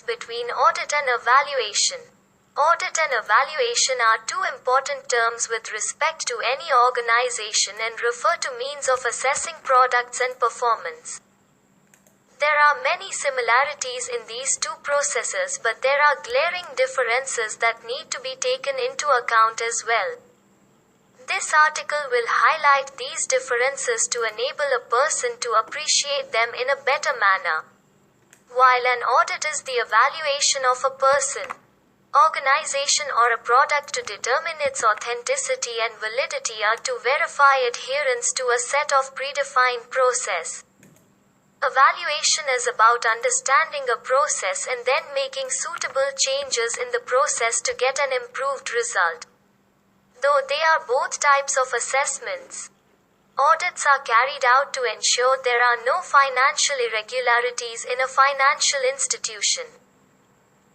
Between audit and evaluation. Audit and evaluation are two important terms with respect to any organization and refer to means of assessing products and performance. There are many similarities in these two processes, but there are glaring differences that need to be taken into account as well. This article will highlight these differences to enable a person to appreciate them in a better manner. While an audit is the evaluation of a person, organization, or a product to determine its authenticity and validity or to verify adherence to a set of predefined process. Evaluation is about understanding a process and then making suitable changes in the process to get an improved result. Though they are both types of assessments, audits are carried out to ensure there are no financial irregularities in a financial institution.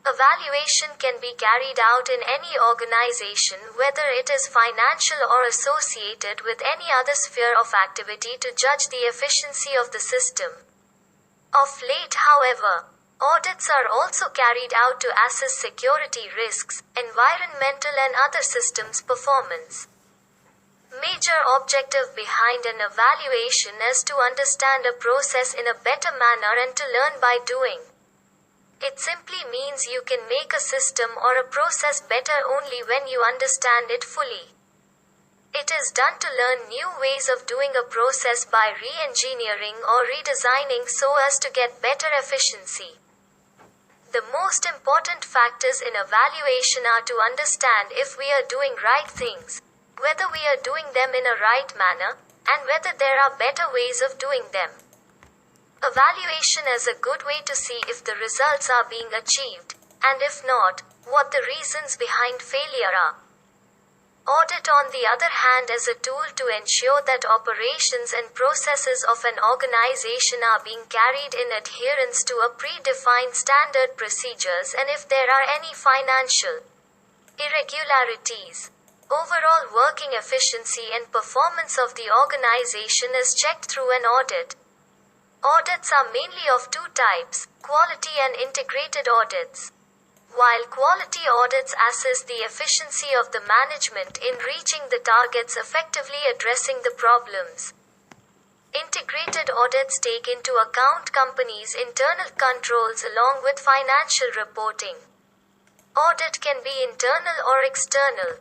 Evaluation can be carried out in any organization, whether it is financial or associated with any other sphere of activity, to judge the efficiency of the system. Of late, however, audits are also carried out to assess security risks, environmental and other systems performance. Major objective behind an evaluation is to understand a process in a better manner and to learn by doing. It simply means you can make a system or a process better only when you understand it fully. It is done to learn new ways of doing a process by re-engineering or redesigning so as to get better efficiency. The most important factors in evaluation are to understand if we are doing right things, whether we are doing them in a right manner, and whether there are better ways of doing them. Evaluation is a good way to see if the results are being achieved, and if not, what the reasons behind failure are. Audit, on the other hand, is a tool to ensure that operations and processes of an organization are being carried in adherence to a predefined standard procedures and if there are any financial irregularities. Overall working efficiency and performance of the organization is checked through an audit. Audits are mainly of two types: quality and integrated audits. While quality audits assess the efficiency of the management in reaching the targets, effectively addressing the problems, integrated audits take into account companies' internal controls along with financial reporting. Audit can be internal or external.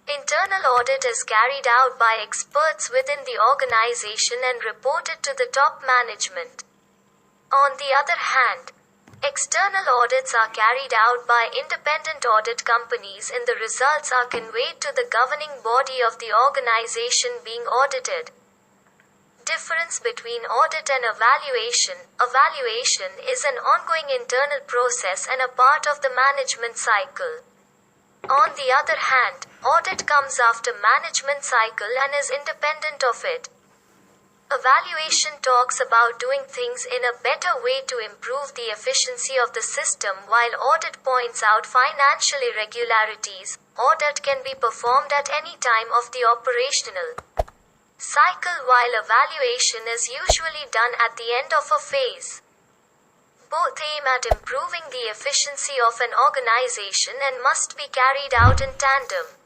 Internal audit is carried out by experts within the organization and reported to the top management. On the other hand, external audits are carried out by independent audit companies and the results are conveyed to the governing body of the organization being audited. Difference between audit and evaluation. Evaluation is an ongoing internal process and a part of the management cycle. On the other hand, audit comes after management cycle and is independent of it. Evaluation talks about doing things in a better way to improve the efficiency of the system, while audit points out financial irregularities. Audit can be performed at any time of the operational cycle, while evaluation is usually done at the end of a phase. Both aim at improving the efficiency of an organization and must be carried out in tandem.